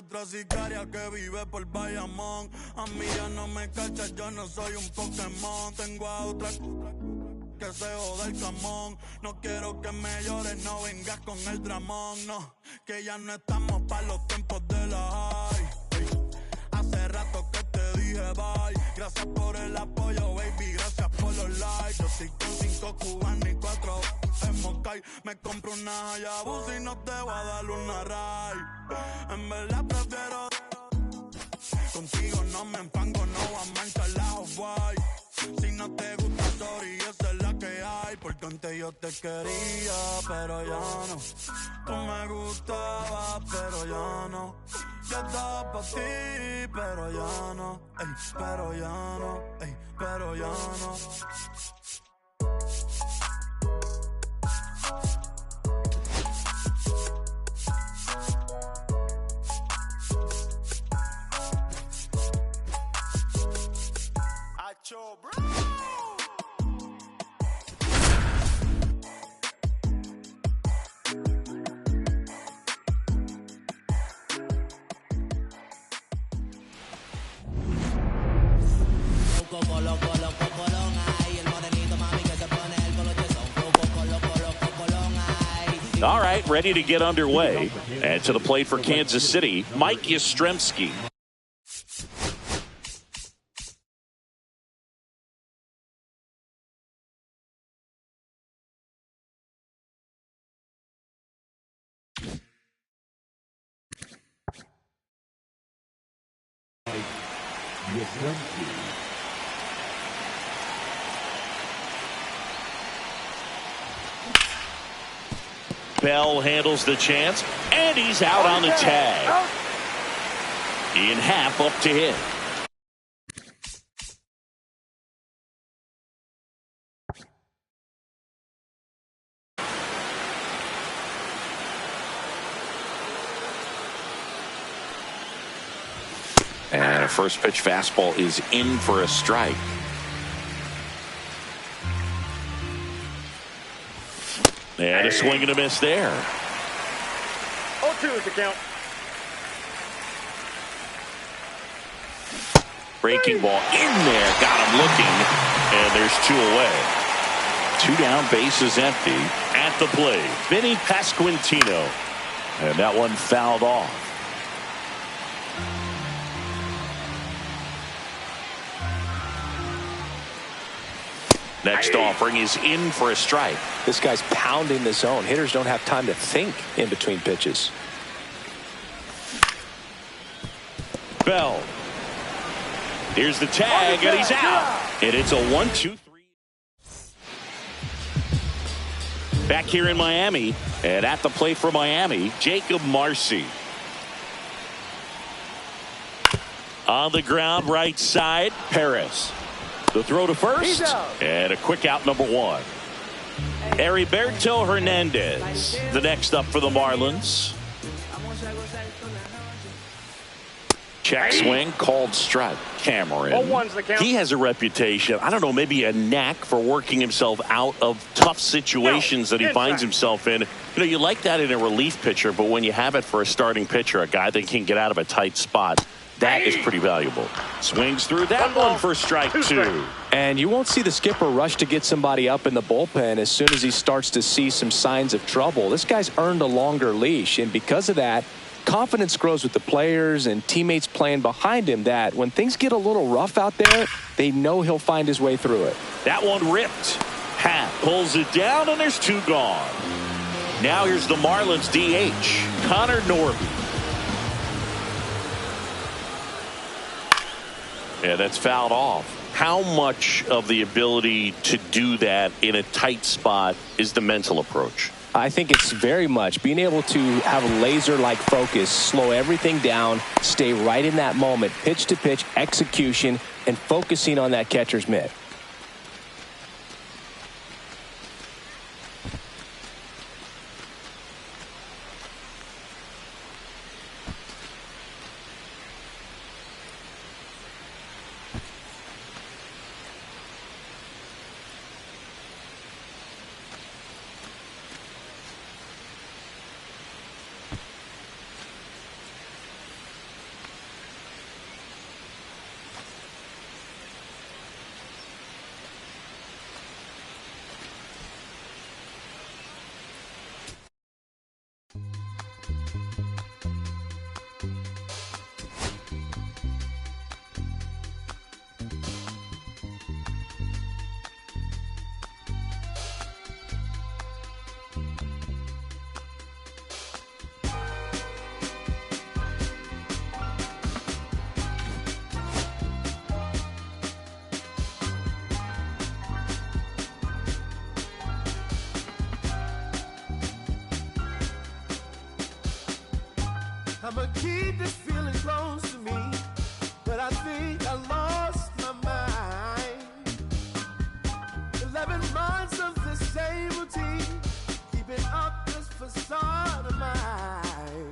otra sicaria que vive por Bayamón. A mí ya no me cachas, yo no soy un Pokémon. Tengo a otra que se joda el camón. No quiero que me llores, no vengas con el dramón. No, que ya no estamos pa' los tiempos de la high. Hace rato que te dije bye. Gracias por el apoyo, baby, gracias por los likes. Yo estoy con 5 cubanos y 4 en Moscay. Me compro una Hayabusa y no te voy a dar una ride. En verdad prefiero contigo, no me empango, no voy a manchar la Off-White. Si no te gusta, sorry, esa es la que hay. Porque antes yo te quería, pero ya no. Tú me gustabas, pero ya no. Yo estaba pa' ti, pero ya no. Ey, pero ya no, ey, pero ya no. Acho, bro. All right, ready to get underway. And to the plate for Kansas City, Mike Yastrzemski. Bell handles the chance, and he's out on the tag. In half up to hit. And a first pitch fastball is in for a strike. And a swing and a miss there. 0-2 is the count. Breaking ball in there. Got him looking. And there's 2 away. 2 down, bases empty. At the plate, Vinny Pasquantino. And that one fouled off. Next offering is in for a strike. This guy's pounding the zone. Hitters don't have time to think in between pitches. Bell. Here's the tag, and he's out. And it's a 1-2-3. Back here in Miami, and at the plate for Miami, Jacob Marcy. On the ground, right side, Perez. The throw to first, and a quick out, number 1. Heriberto Hernandez, the next up for the Marlins. Check swing, called strike. Cameron. He has a reputation, I don't know, maybe a knack for working himself out of tough situations that he finds himself in. You know, you like that in a relief pitcher, but when you have it for a starting pitcher, a guy that can get out of a tight spot, that is pretty valuable. Swings through that one for strike 2. And you won't see the skipper rush to get somebody up in the bullpen as soon as he starts to see some signs of trouble. This guy's earned a longer leash, and because of that, confidence grows with the players and teammates playing behind him that when things get a little rough out there, they know he'll find his way through it. That one ripped. Happ pulls it down, and there's 2 gone. Now here's the Marlins DH, Connor Norby. Yeah, that's fouled off. How much of the ability to do that in a tight spot is the mental approach? I think it's very much being able to have a laser-like focus, slow everything down, stay right in that moment, pitch to pitch, execution, and focusing on that catcher's mitt. I'ma keep this feeling close to me, but I think I lost my mind. 11 months of the same routine, keeping up this facade of mine.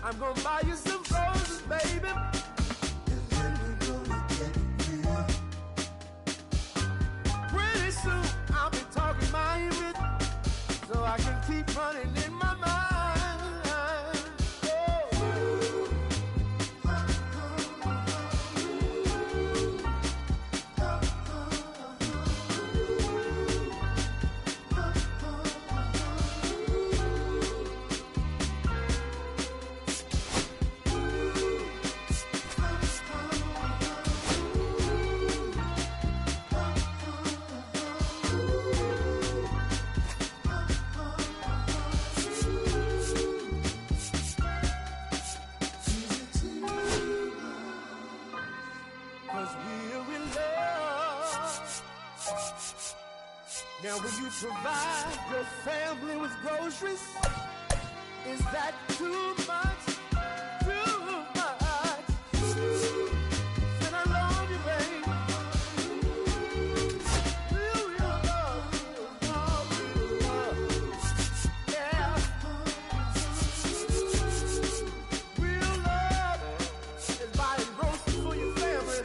I'm gonna buy you some roses, baby, and then we're gonna get real. Pretty soon I'll be talking my image, so I can keep running in my mind. Now will you provide your family with groceries? Is that too much? Too much? And I love you, babe. Real love. Yeah. Real love is buying groceries for your family.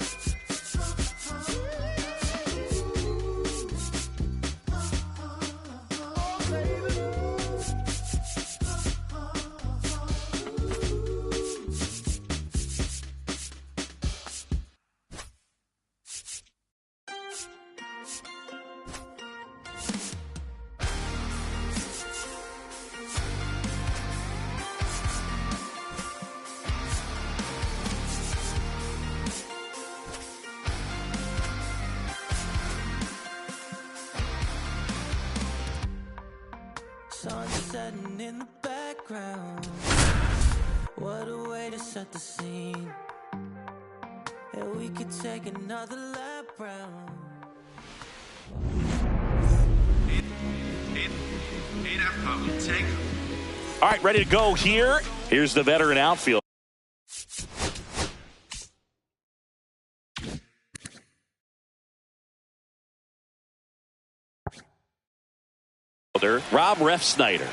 Sun setting in the background. What a way to set the scene. And we could take another lap round. Eight after take. All right, ready to go here. Here's the veteran outfield. Rob Refsnyder.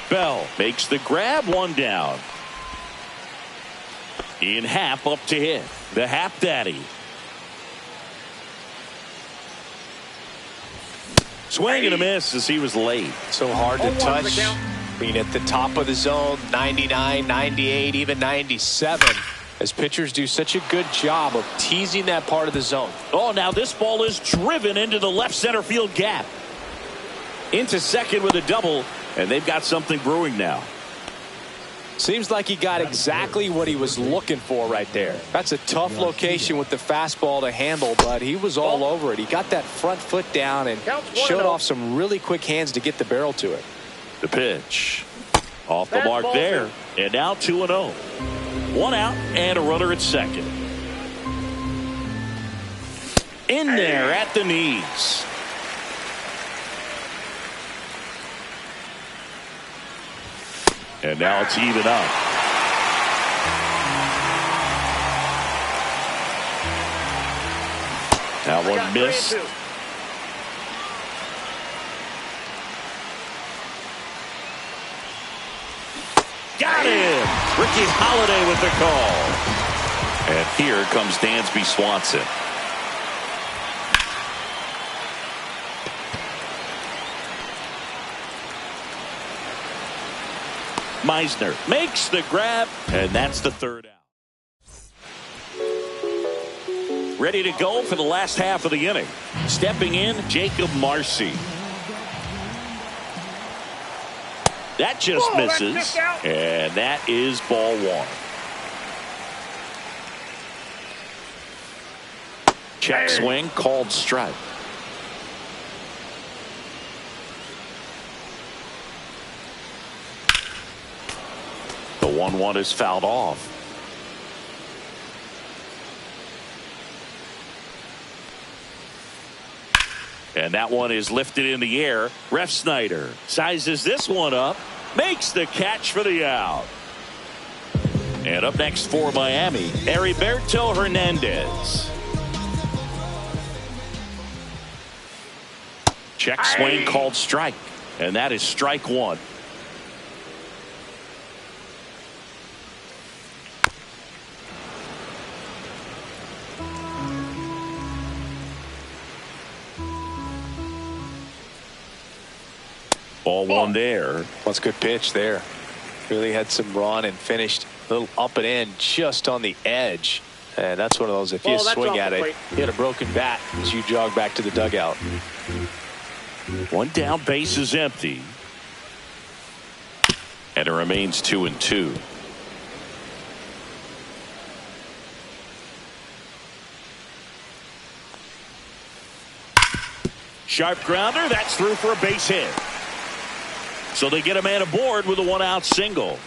Bell makes the grab, one down. In Happ up to hit. The Happ Daddy. Swing and a miss as he was late. So hard to touch. Being at the top of the zone, 99, 98, even 97. As pitchers do such a good job of teasing that part of the zone. Oh, now this ball is driven into the left center field gap. Into second with a double, and they've got something brewing now. Seems like he got exactly what he was looking for right there. That's a tough location with the fastball to handle, but he was all over it. He got that front foot down and showed off some really quick hands to get the barrel to it. The pitch. Off the mark there. And now 2-0. One out and a runner at second. In there at the knees. And now it's even up. That one missed. Got him! Ricky Holiday with the call. And here comes Dansby Swanson. Meisner makes the grab, and that's the third out. Ready to go for the last half of the inning. Stepping in, Jacob Marcy. That just misses, and that is ball one. Check swing, called strike. The 1-1 is fouled off. And that one is lifted in the air. Ref Snyder sizes this one up, makes the catch for the out. And up next for Miami, Heriberto Hernandez. Check swing, called strike. And that is strike one. Ball one there. That's a good pitch there. Really had some run and finished a little up and in just on the edge. And that's one of those, if you swing at it, hit a broken bat as you jog back to the dugout. One down, base is empty. And it remains 2-2. Sharp grounder, that's through for a base hit. So they get a man aboard with a 1-out single.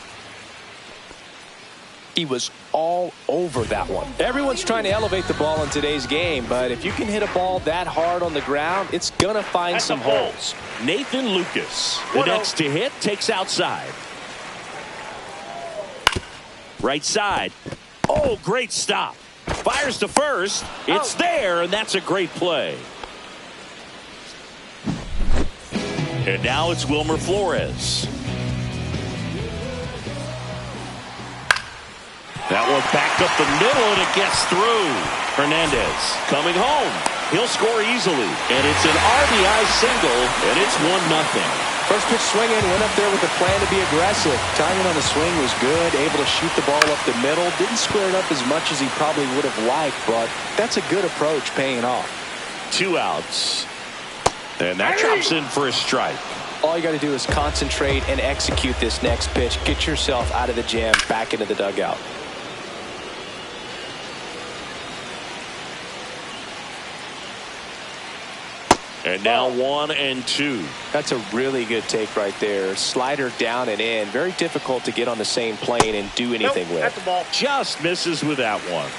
He was all over that one. Everyone's trying to elevate the ball in today's game, but if you can hit a ball that hard on the ground, it's going to find some holes. Nathan Lucas, the next to hit, takes outside. Right side. Oh, great stop. Fires to first. It's there, and that's a great play. And now it's Wilmer Flores. That one backed up the middle, and it gets through. Hernandez coming home. He'll score easily. And it's an RBI single, and it's 1-0. First pitch swinging, went up there with a plan to be aggressive. Timing on the swing was good, able to shoot the ball up the middle. Didn't square it up as much as he probably would have liked, but that's a good approach paying off. 2 outs. And that drops in for a strike. All you got to do is concentrate and execute this next pitch. Get yourself out of the jam, back into the dugout. And now 1-2. That's a really good take right there. Slider down and in. Very difficult to get on the same plane and do anything with. That's the ball. Just misses with that one.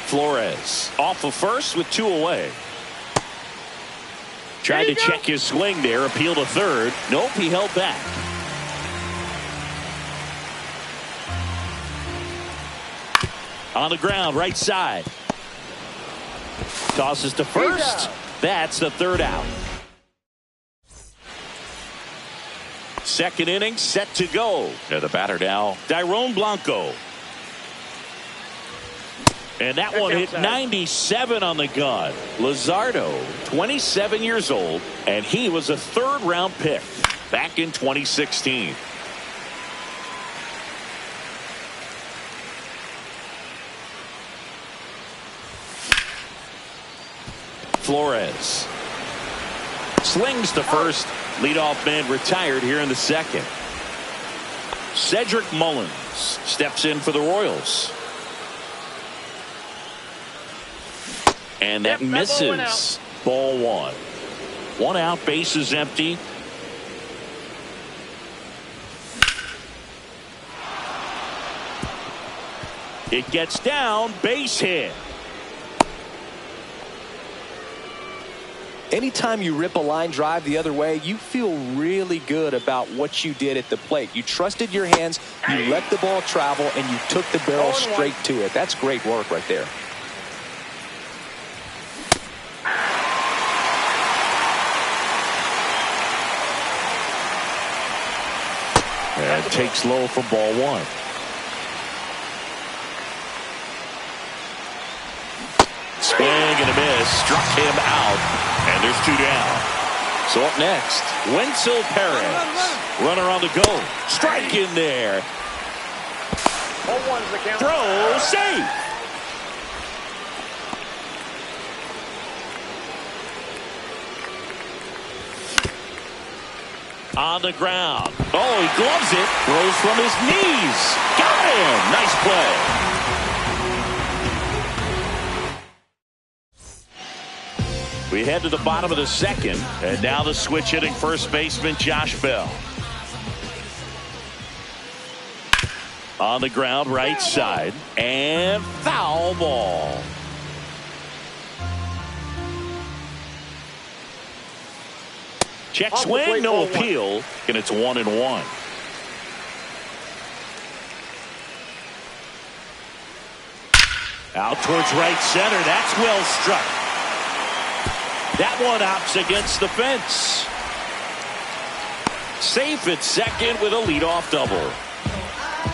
Flores off of first with 2 away. Tried to check his swing there. Appeal to third. Nope, he held back. On the ground, right side. Tosses to first. That's the 3rd out. Second inning set to go. And the batter now, Dairon Blanco. And that one hit 97 on the gun. Luzardo, 27 years old, and he was a 3rd-round pick back in 2016. Flores slings to first. Leadoff man retired here in the 2nd. Cedric Mullins steps in for the Royals. And that misses. Ball 1. 1 out, base is empty. It gets down, base hit. Anytime you rip a line drive the other way, you feel really good about what you did at the plate. You trusted your hands, you let the ball travel, and you took the barrel straight to it. That's great work right there. And takes low for ball 1. Swing and a miss. Struck him out. And there's 2 down. So up next, Wenzel Perez. Runner on the go. Strike in there. 0-1's the count. Throw, safe. On the ground. Oh, he gloves it. Throws from his knees. Got him. Nice play. We head to the bottom of the second, and now the switch hitting first baseman Josh Bell. On the ground, right side, and foul ball. Check swing, no appeal, and it's 1-1. Out towards right center. That's well struck. That one hops against the fence. Safe at second with a leadoff double.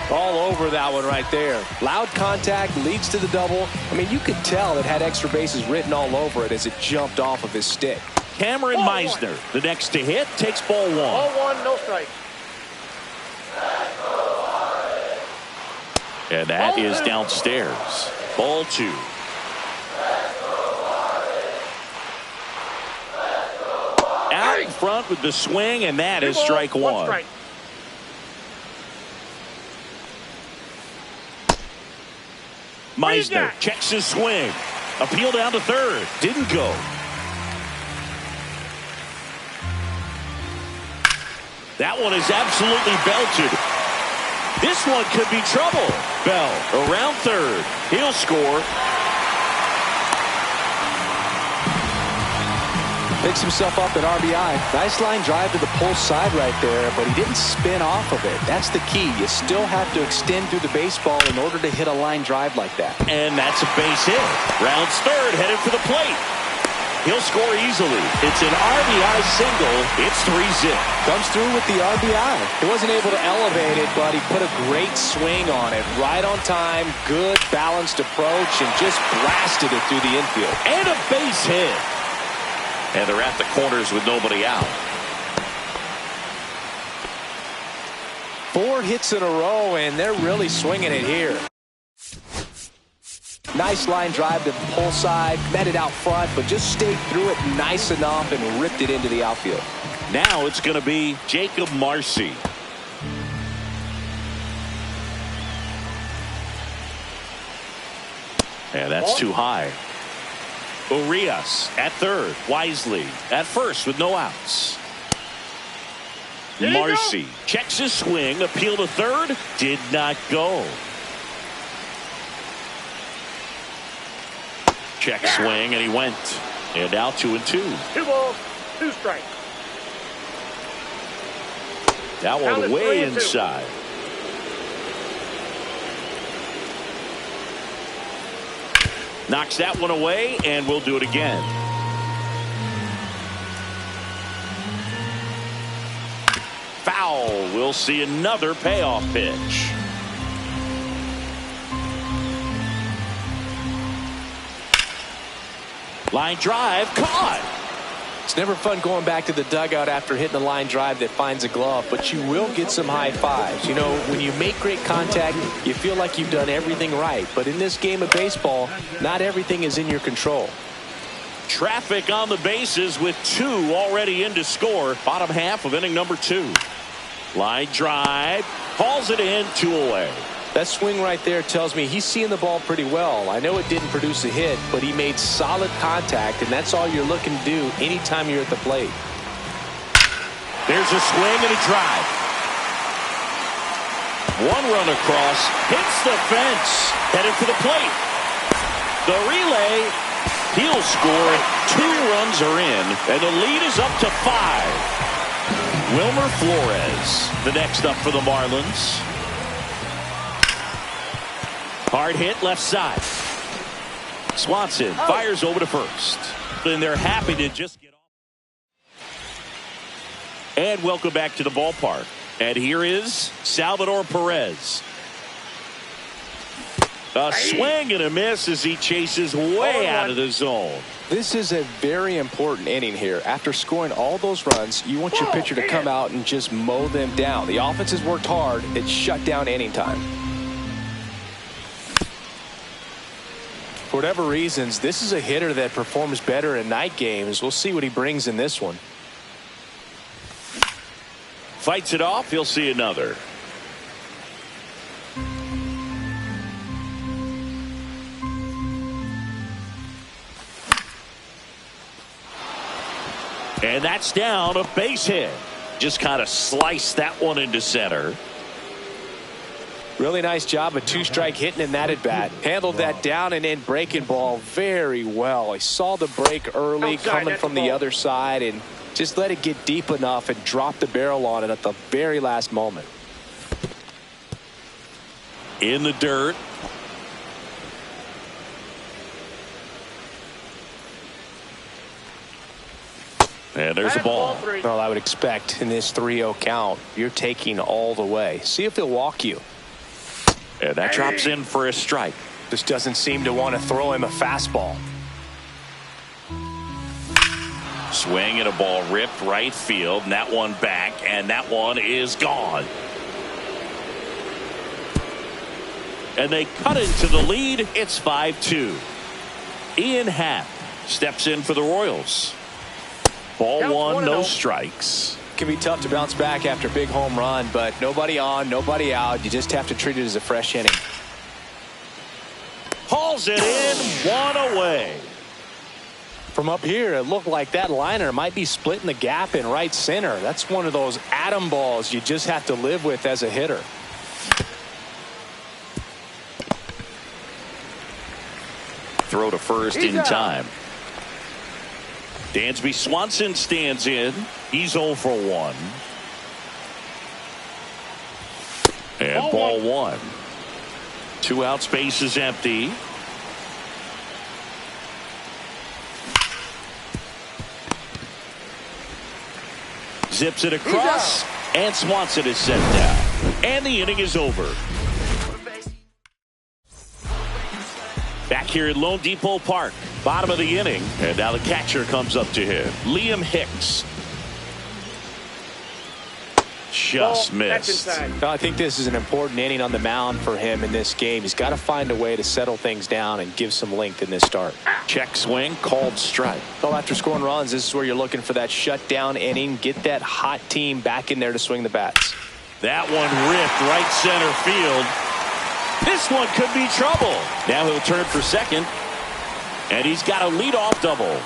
All over that one right there. Loud contact leads to the double. I mean, you could tell it had extra bases written all over it as it jumped off of his stick. Cameron Meisner, the next to hit, takes ball one. Ball one, no strike. And that is downstairs. Ball two. Out in front with the swing, and that is strike one. Strike. Meisner checks his swing. Appeal down to third. Didn't go. That one is absolutely belted. This one could be trouble. Bell around third. He'll score. Picks himself up at RBI. Nice line drive to the pull side right there, but he didn't spin off of it. That's the key. You still have to extend through the baseball in order to hit a line drive like that. And that's a base hit. Rounds third, headed for the plate. He'll score easily. It's an RBI single. It's 3-zip. Comes through with the RBI. He wasn't able to elevate it, but he put a great swing on it. Right on time, good balanced approach, and just blasted it through the infield. And a base hit. And they're at the corners with nobody out. 4 hits in a row, and they're really swinging it here. Nice line drive to the pull side, met it out front, but just stayed through it nice enough and ripped it into the outfield. Now it's going to be Jacob Marcy. And that's too high. Urias at third. Wisely at first with no outs. Marcy checks his swing. Appeal to third. Did not go. Check swing, and he went. And now 2-2. 2 balls, 2 strikes. That one way inside. Knocks that one away, and we'll do it again. Foul. We'll see another payoff pitch. Line drive, caught. It's never fun going back to the dugout after hitting a line drive that finds a glove, but you will get some high fives. You know, when you make great contact, you feel like you've done everything right. But in this game of baseball, not everything is in your control. Traffic on the bases with 2 already in to score. Bottom half of inning number 2. Line drive, hauls it in, 2 away. That swing right there tells me he's seeing the ball pretty well. I know it didn't produce a hit, but he made solid contact, and that's all you're looking to do anytime you're at the plate. There's a swing and a drive. 1 run across, hits the fence, headed for the plate. The relay, he'll score. 2 runs are in, and the lead is up to 5. Wilmer Flores, the next up for the Marlins. Hard hit left side. Swanson fires over to first. And they're happy to just get off. And welcome back to the ballpark. And here is Salvador Perez. A swing and a miss as he chases way out of the zone. This is a very important inning here. After scoring all those runs, you want your pitcher to come out and just mow them down. The offense has worked hard. It's shut down inning time. For whatever reasons, this is a hitter that performs better in night games. We'll see what he brings in this one. Fights it off. He'll see another. And that's down, a base hit. Just kind of sliced that one into center. Really nice job of two-strike hitting in that at-bat. Handled that down and in breaking ball very well. He saw the break early coming from the other side and just let it get deep enough and drop the barrel on it at the very last moment. In the dirt. And there's a ball. Well, I would expect in this 3-0 count, you're taking all the way. See if he'll walk you. And that drops in for a strike. Just doesn't seem to want to throw him a fastball. Swing and a ball ripped right field. And that one back, and that one is gone. And they cut into the lead. It's 5-2. Ian Happ steps in for the Royals. Ball one, no strikes. Can be tough to bounce back after a big home run, but nobody on, nobody out. You just have to treat it as a fresh inning. Hauls it in, one away. From up here, it looked like that liner might be splitting the gap in right center. That's one of those atom balls you just have to live with as a hitter. Throw to first in time. Dansby Swanson stands in. He's 0 for 1. And ball one. 2 out, space is empty. Zips it across, and Swanson is set down. And the inning is over. Back here at Lone Depot Park, bottom of the inning, and now the catcher comes up to him. Liam Hicks. Just missed. I think this is an important inning on the mound for him in this game. He's got to find a way to settle things down and give some length in this start. Check swing, called strike. Well, after scoring runs, this is where you're looking for that shutdown inning. Get that hot team back in there to swing the bats. That one ripped right center field. This one could be trouble. Now he'll turn for second. And he's got a leadoff double.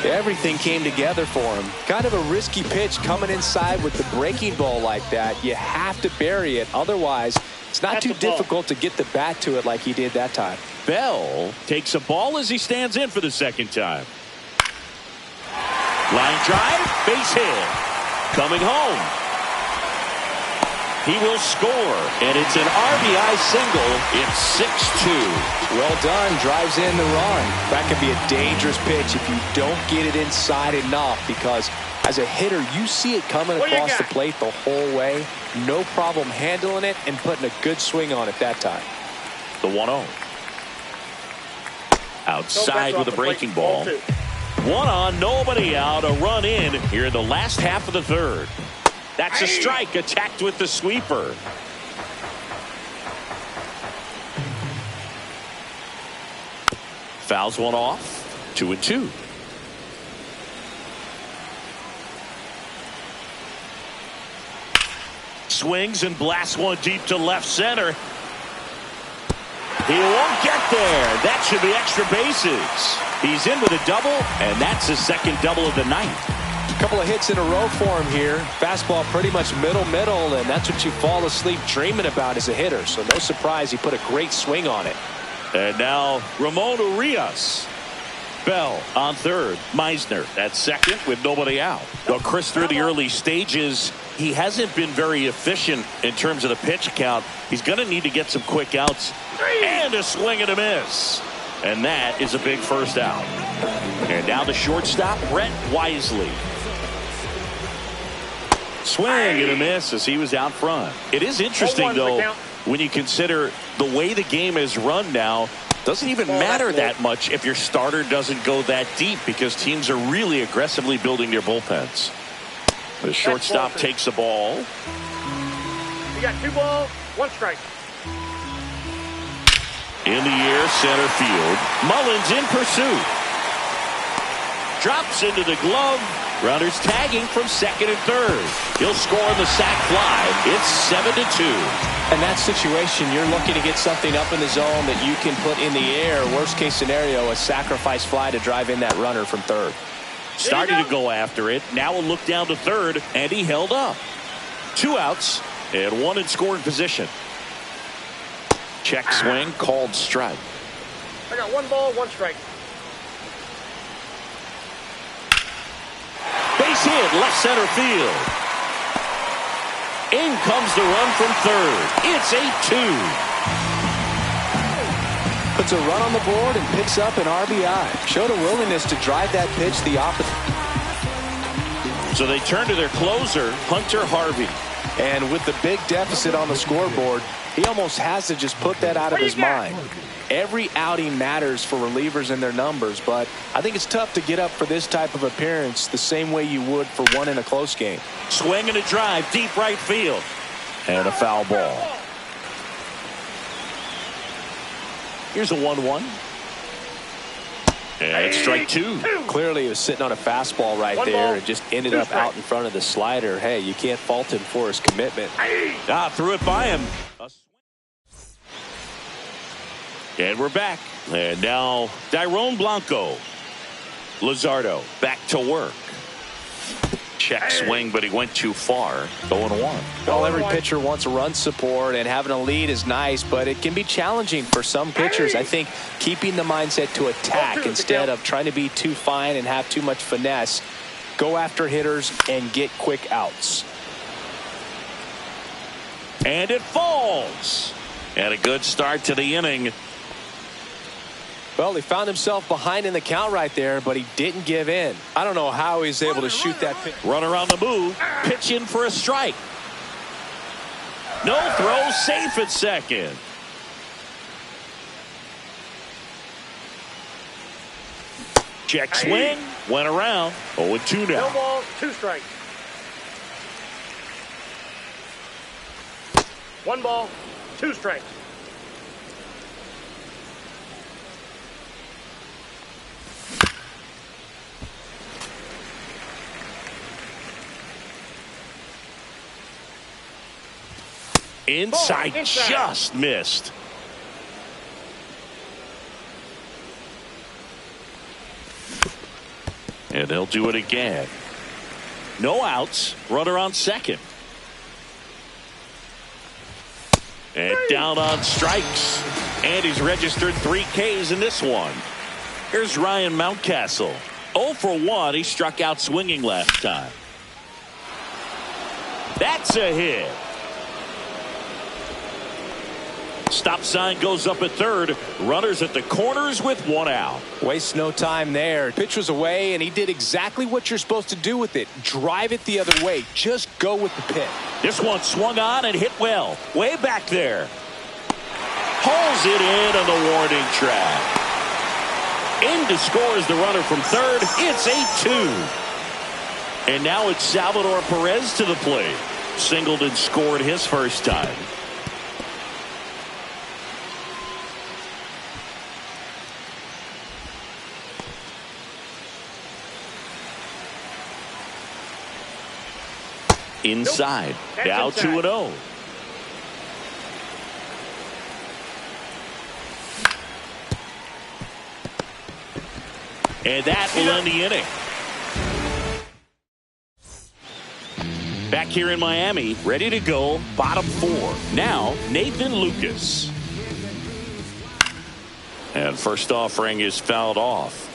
Everything came together for him. Kind of a risky pitch coming inside with the breaking ball like that. You have to bury it. Otherwise, it's not too difficult to get the bat to it like he did that time. Bell takes a ball as he stands in for the second time. Line drive, base hit. Coming home. He will score, and it's an RBI single. It's 6-2. Well done. Drives in the run. That could be a dangerous pitch if you don't get it inside enough, because as a hitter, you see it coming across the plate the whole way. No problem handling it and putting a good swing on it that time. The 1-0. Outside with a breaking ball. 1 on, nobody out. A run in here in the last half of the third. That's a strike, attacked with the sweeper. Fouls one off. 2-2. Swings and blasts one deep to left center. He won't get there. That should be extra bases. He's in with a double, and that's his second double of the night. Couple of hits in a row for him here. Fastball pretty much middle, and that's what you fall asleep dreaming about as a hitter. So no surprise he put a great swing on it. And now Ramon Urias. Bell on third. Meisner at second with nobody out. Well, Chris, through the early stages, he hasn't been very efficient in terms of the pitch count. He's going to need to get some quick outs. And a swing and a miss. And that is a big first out. And now the shortstop, Brett Wisely. Swing and a miss as he was out front. It is interesting, though, when you consider the way the game is run now. Doesn't even matter that much if your starter doesn't go that deep, because teams are really aggressively building their bullpens. The shortstop takes the ball. You got 2 balls, 1 strike. In the air, center field. Mullins in pursuit. Drops into the glove, Runners tagging from second and third. He'll score on the sac fly. It's 7-2. In that situation, you're looking to get something up in the zone that you can put in the air. Worst case scenario, a sacrifice fly to drive in that runner from third. Starting to go after it. Now a look down to third, and he held up. 2 outs and 1 in scoring position. Check swing, called strike. I got 1 ball, 1 strike. Base hit, left center field. In comes the run from third. It's 8-2. Puts a run on the board and picks up an RBI. Showed a willingness to drive that pitch the opposite. So they turn to their closer, Hunter Harvey. And with the big deficit on the scoreboard, he almost has to just put that out of his mind. Every outing matters for relievers and their numbers, but I think it's tough to get up for this type of appearance the same way you would for one in a close game. Swing and a drive, deep right field. And a foul ball. Here's a 1-1. And it's strike 2. Clearly he was sitting on a fastball right there and just ended up out in front of the slider. Hey, you can't fault him for his commitment. Threw it by him. And we're back. And now Dairon Blanco. Luzardo back to work. Check swing, but he went too far. 0-1. Well, every pitcher wants run support, and having a lead is nice, but it can be challenging for some pitchers. I think keeping the mindset to attack instead of trying to be too fine and have too much finesse. Go after hitters and get quick outs. And it falls. And a good start to the inning. Well, he found himself behind in the count right there, but he didn't give in. I don't know how he's able to shoot that pitch. Runner on the move. Pitch in for a strike. No throw, safe at second. Check swing. Went around. 0-2 now. No balls, 2 strikes. 1 ball, 2 strikes. Inside, just missed. And they'll do it again. No outs. Runner on second. And down on strikes. And he's registered 3 Ks in this one. Here's Ryan Mountcastle. 0 for 1. He struck out swinging last time. That's a hit. Stop sign goes up at third. Runners at the corners with 1 out. Waste no time there. Pitch was away, and he did exactly what you're supposed to do with it. Drive it the other way. Just go with the pitch. This one swung on and hit well. Way back there. Hauls it in on the warning track. In to score is the runner from third. It's 8-2. And now it's Salvador Perez to the plate. Singled and scored his first time. Inside. Nope. Now inside. 2-0. And that will end the inning. Back here in Miami, ready to go, bottom 4. Now, Nathan Lucas. And first offering is fouled off.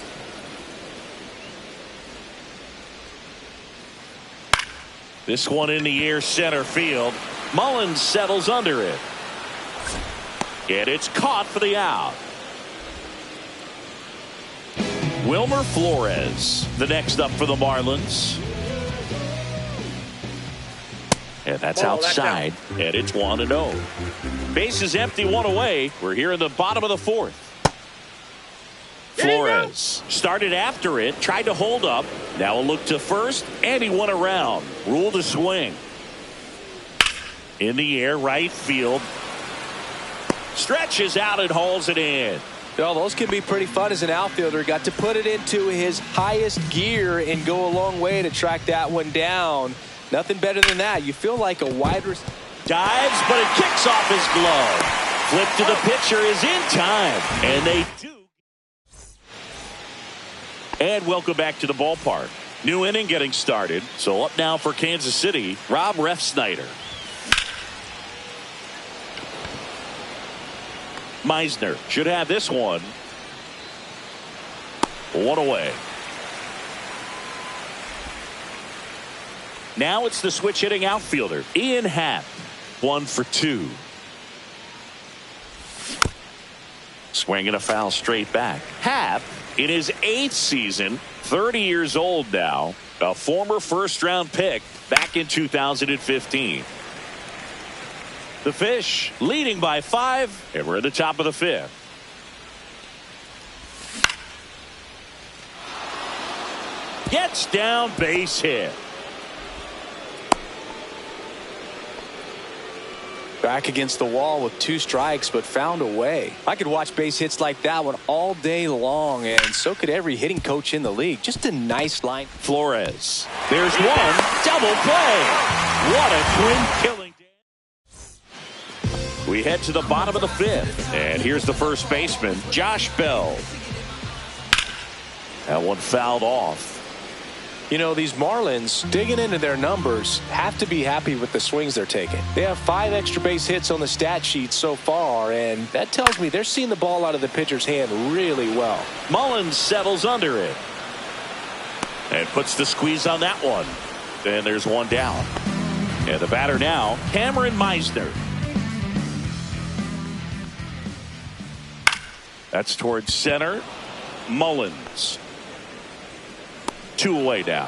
This one in the air, center field. Mullins settles under it. And it's caught for the out. Wilmer Flores, the next up for the Marlins. And that's outside. And it's 1-0. Base is empty, 1 away. We're here in the bottom of the 4th. Flores started after it, tried to hold up. Now a look to first, and he went around. Ruled to swing. In the air, right field. Stretches out and hauls it in. Well, those can be pretty fun as an outfielder. Got to put it into his highest gear and go a long way to track that one down. Nothing better than that. You feel like a wide receiver. Dives, but it kicks off his glove. Flip to the pitcher is in time. And they do. And welcome back to the ballpark. New inning getting started. So up now for Kansas City, Rob Refsnyder. Meisner should have this one. One away. Now it's the switch hitting outfielder, Ian Happ. 1 for 2. Swing and a foul straight back. Happ in his 8th season, 30 years old now, a former first-round pick back in 2015. The Fish leading by 5, and we're at the top of the 5th. Gets down, base hit. Back against the wall with 2 strikes, but found a way. I could watch base hits like that one all day long, and so could every hitting coach in the league. Just a nice line. Flores. There's one. Double play. What a twin killing. We head to the bottom of the 5th, and here's the first baseman, Josh Bell. That one fouled off. You know, these Marlins, digging into their numbers, have to be happy with the swings they're taking. They have 5 extra base hits on the stat sheet so far, and that tells me they're seeing the ball out of the pitcher's hand really well. Mullins settles under it and puts the squeeze on that one. And there's one down. And the batter now, Cameron Meisner. That's towards center. Mullins. 2 away now.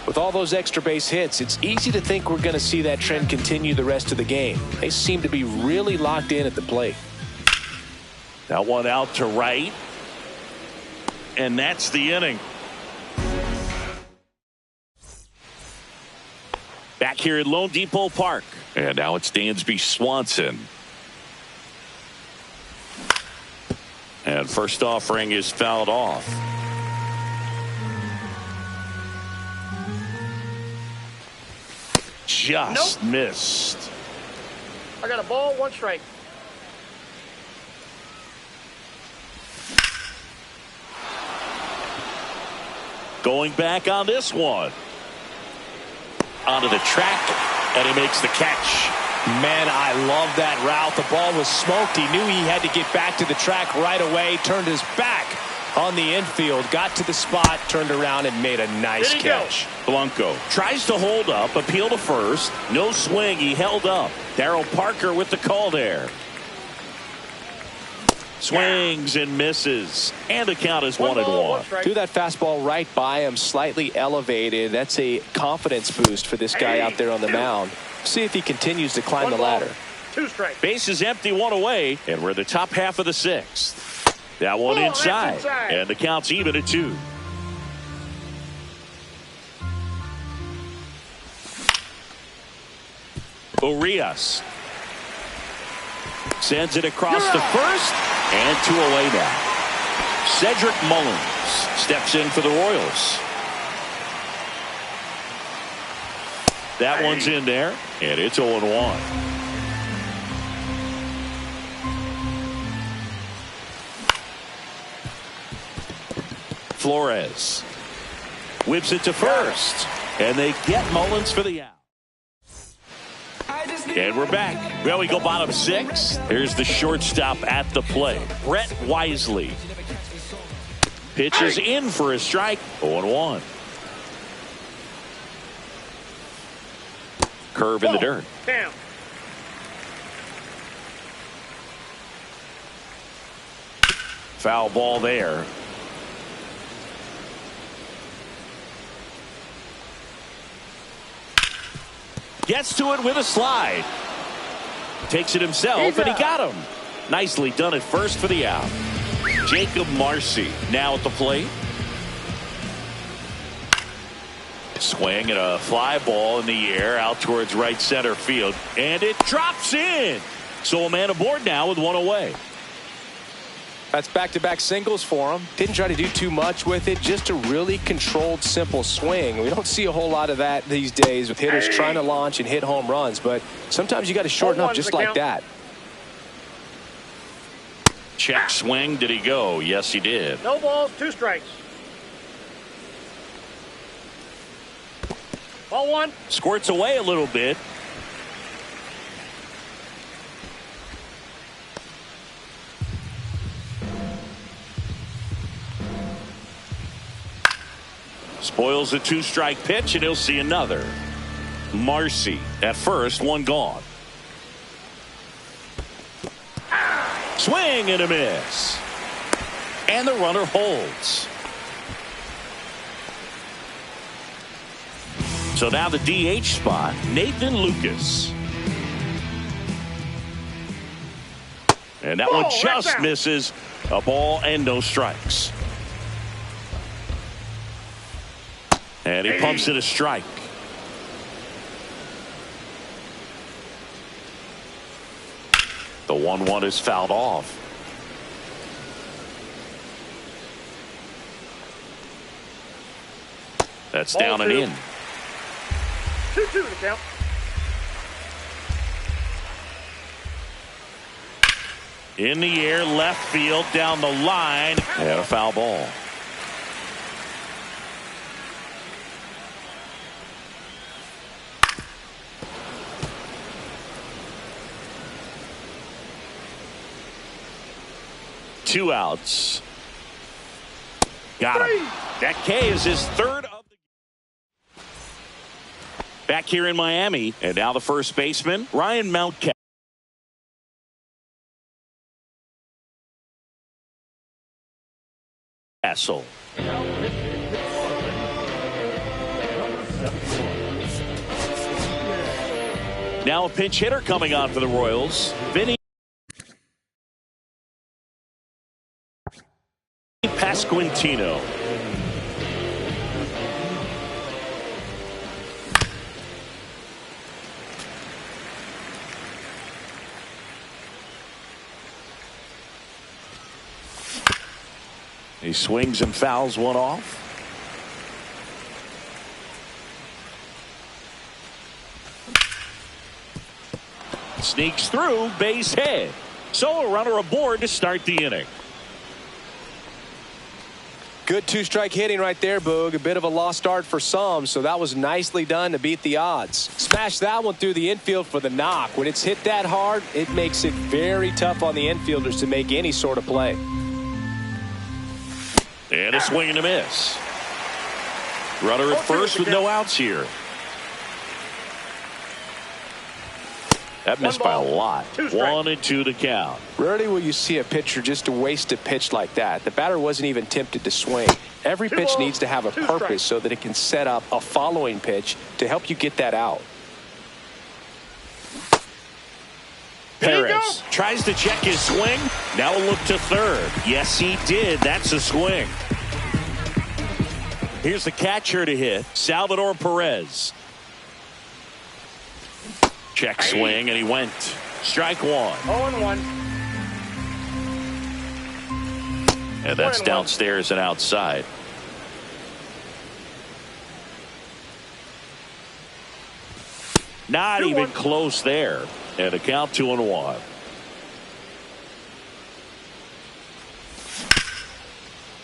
With all those extra base hits, it's easy to think we're going to see that trend continue the rest of the game. They seem to be really locked in at the plate. That one out to right. And that's the inning. Back here at Lone Depot Park. And now it's Dansby Swanson. And first offering is fouled off. Just missed. I got a ball, 1 strike. Going back on this one. Onto the track, and he makes the catch. Man, I love that route. The ball was smoked. He knew he had to get back to the track right away. Turned his back on the infield, got to the spot, turned around, and made a nice catch. Blanco tries to hold up, appeal to first. No swing. He held up. Darryl Parker with the call there. Swings and misses. And the count is 1-1. Threw that fastball right by him, slightly elevated. That's a confidence boost for this guy out there on the mound. See if he continues to climb the ladder. 2 strikes. Base is empty, 1 away, and we're the top half of the 6th. That one inside, and the count's even at 2. Urias sends it across the first, and 2 away now. Cedric Mullins steps in for the Royals. That one's in there, and it's 0-1. Flores whips it to first, and they get Mullins for the out. And we're back. Well, we go bottom 6. Here's the shortstop at the plate, Brett Wisely. Pitches in for a strike. 0-1. Curve in the dirt. Damn. Foul ball there. Gets to it with a slide. Takes it himself, and he got him. Nicely done at first for the out. Jacob Marcy now at the plate. Swing and a fly ball in the air out towards right center field. And it drops in. So a man aboard now with 1 away. That's back-to-back singles for him. Didn't try to do too much with it, just a really controlled, simple swing. We don't see a whole lot of that these days with hitters trying to launch and hit home runs, but sometimes you got to shorten up just like that. Check swing. Did he go? Yes, he did. No balls, 2 strikes. Ball 1. Squirts away a little bit. Spoils the 2-strike pitch, and he'll see another. Marcy at first, 1 gone. Swing and a miss. And the runner holds. So now the DH spot, Nathan Lucas. And that one just misses. A ball and no strikes. And he pumps it a strike. The 1-1 is fouled off. That's Ball down 2. and in. 2-2 to count. In the air, left field, down the line, and a foul ball. Two outs. Got him. That K is his 3rd of the. Back here in Miami, and now the first baseman, Ryan Mountcastle. Now a pinch hitter coming on for the Royals, Vinny Pasquantino. He swings and fouls one off. Sneaks through, base hit. So a runner aboard to start the inning. Good 2-strike hitting right there, Boog. A bit of a lost start for some, so that was nicely done to beat the odds. Smash that one through the infield for the knock. When it's hit that hard, it makes it very tough on the infielders to make any sort of play. And a swing and a miss. Runner at first with no outs here. That missed by a lot. 1-2 to count. Rarely will you see a pitcher just waste a pitch like that. The batter wasn't even tempted to swing. Every pitch needs to have a purpose so that it can set up a following pitch to help you get that out. Perez tries to check his swing. Now a look to third. Yes, he did. That's a swing. Here's the catcher to hit, Salvador Perez. Check swing, and he went. Strike 1. 0-1. And that's downstairs and outside. Not even close there. And a count 2-1.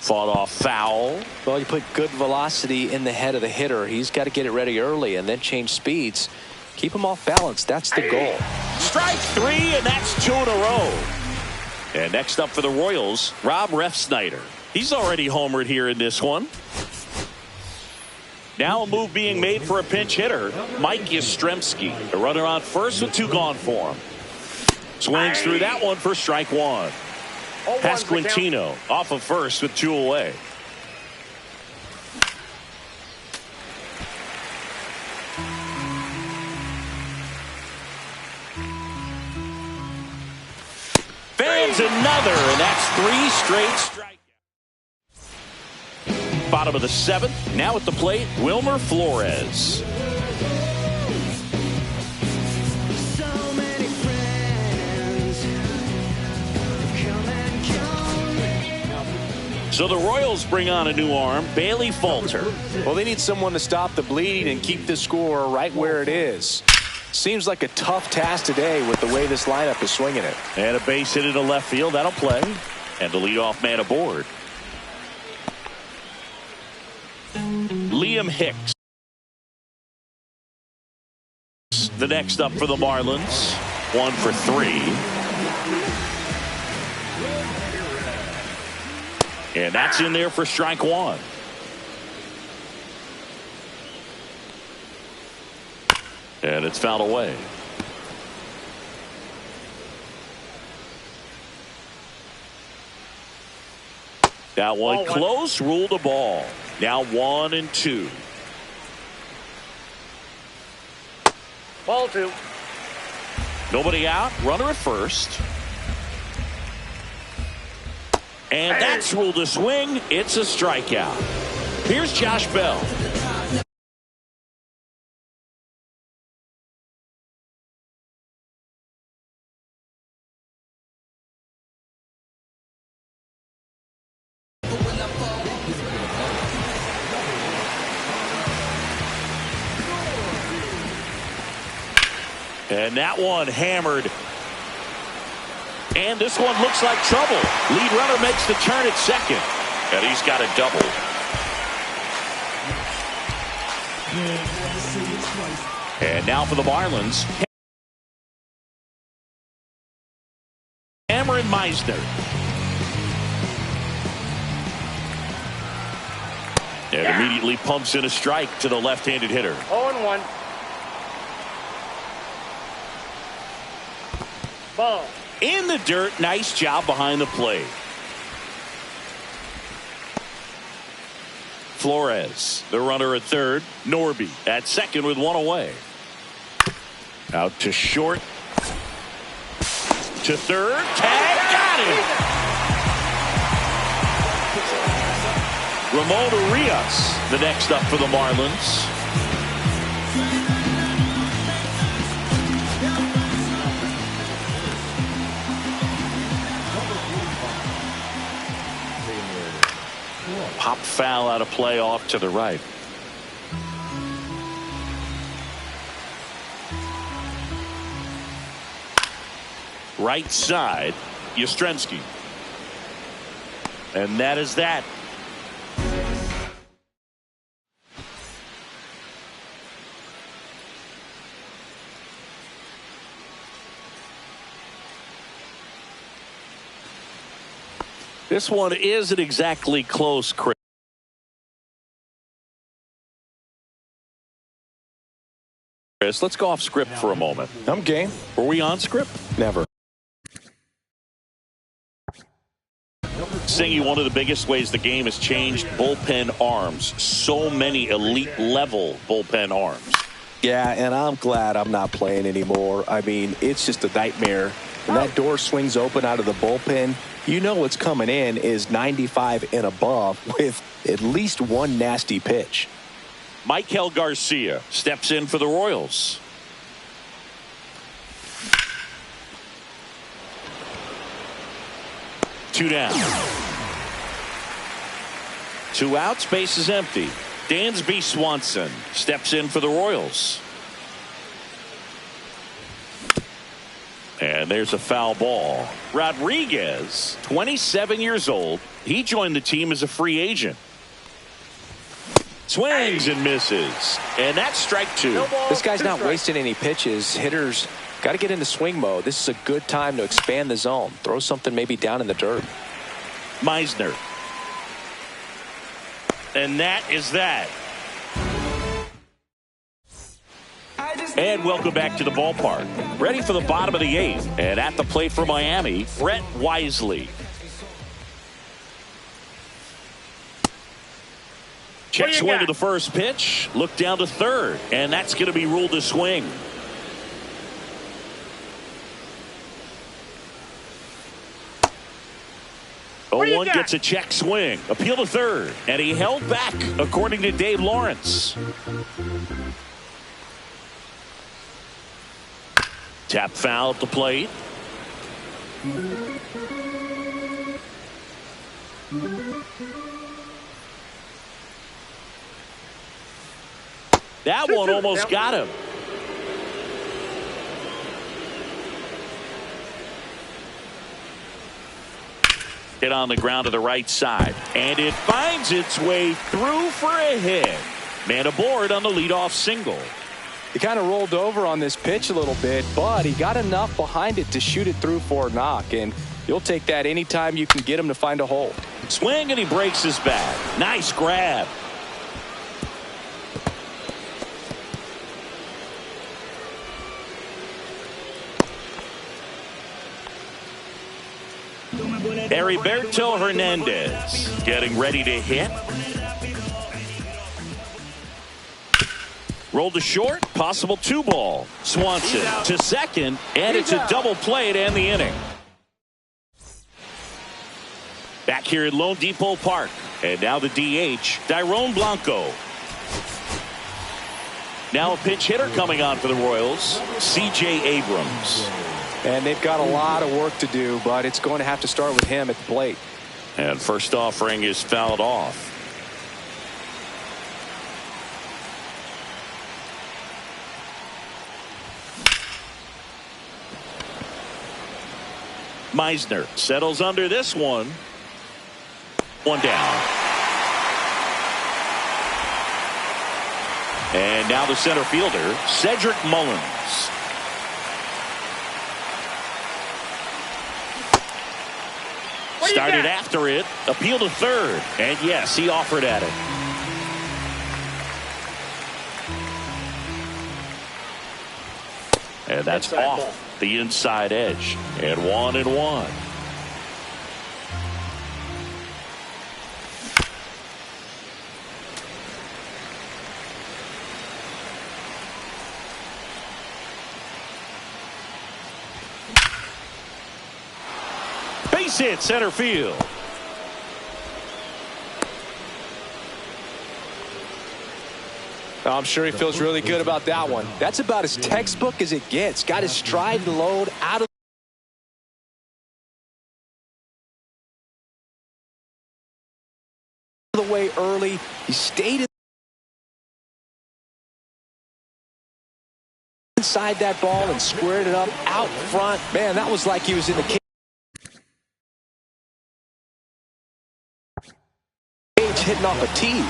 Fought off foul. Well, you put good velocity in the head of the hitter. He's got to get it ready early and then change speeds. Keep him off balance. That's the goal. Strike 3, and that's 2 in a row. And next up for the Royals, Rob Refsnyder. He's already homered here in this one. Now a move being made for a pinch hitter, Mike Yastrzemski. A runner on first with 2 gone for him. Swings through that one for strike 1. Pasquantino off of first with 2 away. Fans another, and that's 3 straight strikeouts. Bottom of the 7th. Now at the plate, Wilmer Flores. So the Royals bring on a new arm, Bailey Falter. Well, they need someone to stop the bleeding and keep the score right where it is. Seems like a tough task today with the way this lineup is swinging it. And a base hit into left field. That'll play. And the leadoff man aboard. Liam Hicks. The next up for the Marlins. 1 for 3. And that's in there for strike 1. And it's fouled away. That one close, ruled a ball. Now 1-2. Ball 2. Nobody out. Runner at first. And that's ruled a swing. It's a strikeout. Here's Josh Bell. And that one hammered. And this one looks like trouble. Lead runner makes the turn at second. And he's got a double. And now for the Marlins. Cameron Meisner. And immediately pumps in a strike to the left-handed hitter. 0-1. Ball. In the dirt. Nice job behind the plate. Flores, the runner at third. Norby at second with one away. Out to short. To third. Tag. Got him. Ramon Urias, the next up for the Marlins. Pop foul out of play off to the right. Right side, Yastrzemski. And that is that. This one isn't exactly close, Chris. Let's go off script for a moment. I'm game. Were we on script? Never. Singy, one of the biggest ways the game has changed, bullpen arms. So many elite level bullpen arms. Yeah, and I'm glad I'm not playing anymore. I mean, it's just a nightmare. When that door swings open out of the bullpen, you know what's coming in is 95 and above with at least one nasty pitch. Michael Garcia steps in for the Royals. Two down. Two outs, base is empty. Dansby Swanson steps in for the Royals. And there's a foul ball. Rodriguez, 27 years old. He joined the team as a free agent. Swings and misses. And that's strike 2. This guy's not wasting any pitches. Hitters got to get into swing mode. This is a good time to expand the zone. Throw something maybe down in the dirt. Meisner. And that is that. And welcome back to the ballpark. Ready for the bottom of the 8th. And at the plate for Miami, Brett Wisely. Check swing to the first pitch. Look down to third. And that's going to be ruled a swing. One gets a check swing. Appeal to third. And he held back, according to Dave Lawrence. Tap foul at the plate. That one almost got him. Hit on the ground to the right side, and it finds its way through for a hit. Man aboard on the leadoff single. He kind of rolled over on this pitch a little bit, but he got enough behind it to shoot it through for a knock, and you'll take that anytime you can get him to find a hole. Swing, and he breaks his bat. Nice grab. Heriberto Hernandez getting ready to hit. Rolled to short, possible 2-ball. Swanson to second, and it's a double play to end the inning. Back here at Lone Depot Park, and now the DH, Dairon Blanco. Now a pinch hitter coming on for the Royals, C.J. Abrams. And they've got a lot of work to do, but it's going to have to start with him at the plate. And first offering is fouled off. Meisner settles under this one. One down. And now the center fielder, Cedric Mullins. Started after it, appeal to third, and yes, he offered at it. And that's inside off ball. The inside edge, and 1-1. Base hit center field. I'm sure he feels really good about that one. That's about as textbook as it gets. Got his stride load out of the way early. He stayed inside that ball and squared it up out front. Man, that was like he was in the cage hitting off a tee.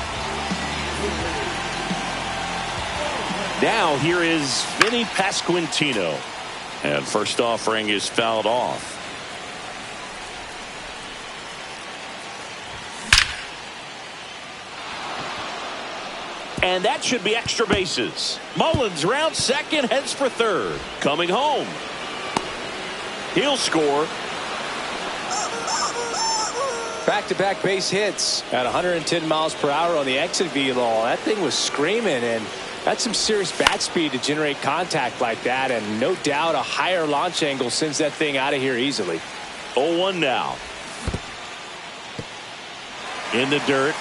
Now here is Vinny Pasquantino. And first offering is fouled off. And that should be extra bases. Mullins round second, heads for third. Coming home. He'll score. Back-to-back base hits at 110 miles per hour on the exit velo. That thing was screaming, and that's some serious bat speed to generate contact like that, and no doubt a higher launch angle sends that thing out of here easily. 0-1 now. In the dirt.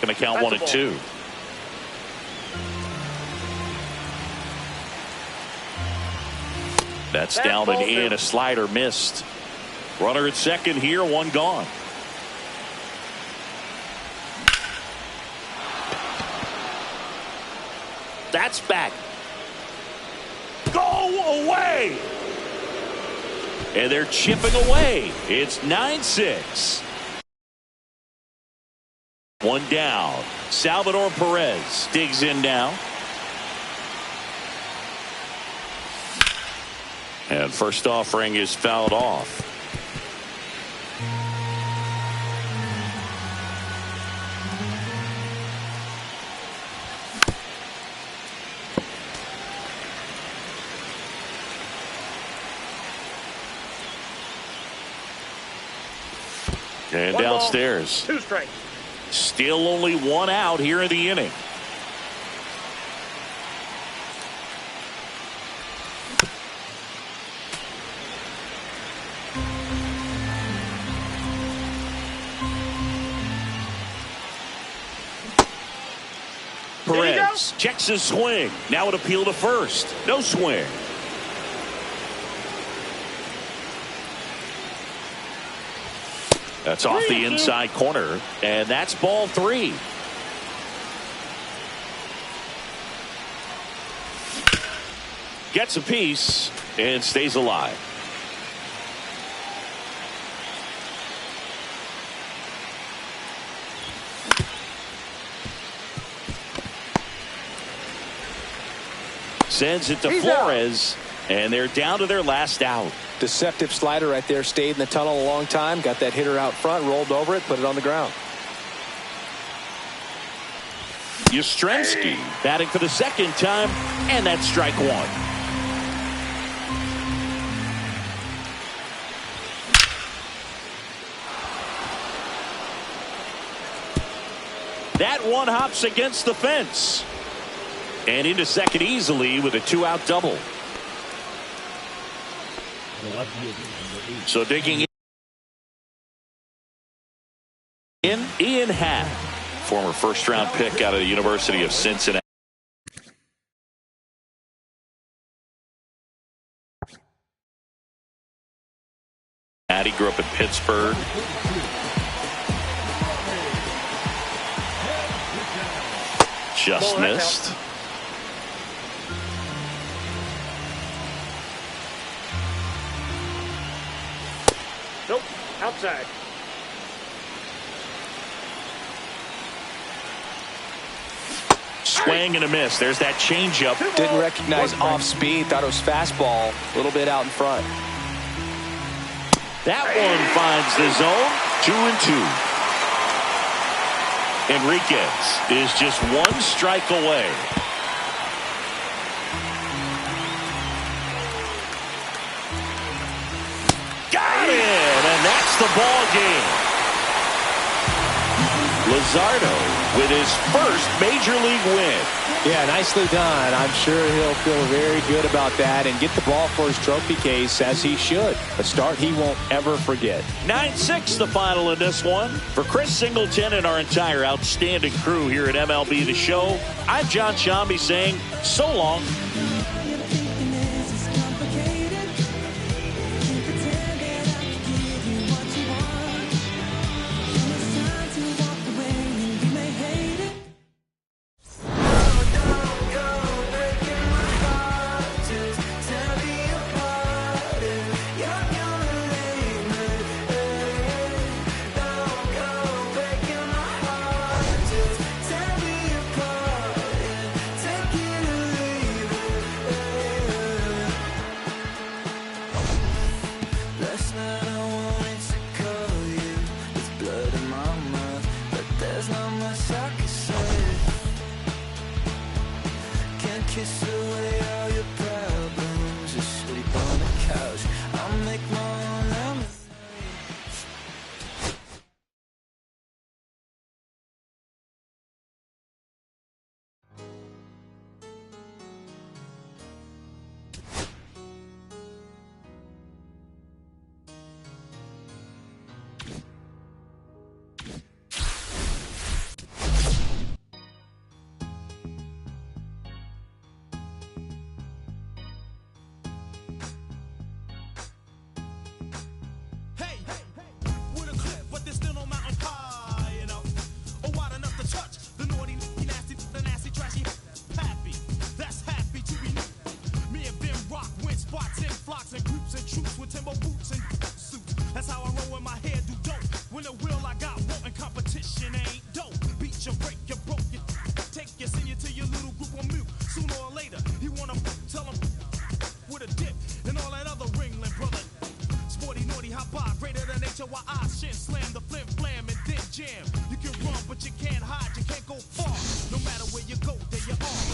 Going to count 1-2. That's down and in. A slider missed. Runner at second here, one gone. That's back. Go away. And they're chipping away. It's 9-6. One down. Salvador Perez digs in now. And first offering is fouled off. And one downstairs. Ball, 2 strikes. Still only one out here in the inning. Perez checks his swing. Now an appeal to first. No swing. That's off the inside corner, and that's ball 3. Gets a piece and stays alive. Sends it to Flores, and they're down to their last out. Deceptive slider right there. Stayed in the tunnel a long time. Got that hitter out front, rolled over it, put it on the ground. Yastrzemski batting for the second time, and that's strike 1. That one hops against the fence. And into second easily with a 2-out double. So digging in, Ian Happ, former first-round pick out of the University of Cincinnati. He grew up in Pittsburgh. Just missed. Nope, outside. Swing and a miss. There's that changeup. Didn't recognize off speed. Thought it was fastball. A little bit out in front. That one finds the zone. 2-2. Enriquez is just 1 strike away. Got it, and that's the ball game. Luzardo with his first major league win. Yeah, nicely done. I'm sure he'll feel very good about that and get the ball for his trophy case, as he should. A start he won't ever forget. 9-6 the final in this one. For Chris Singleton and our entire outstanding crew here at MLB The Show, I'm John Shambi saying so long. Kiss away all your problems. Just sleep on the couch. I'll make my own lemonade. Slam the flim flam and then jam. You can run, but you can't hide. You can't go far. No matter where you go, there you are.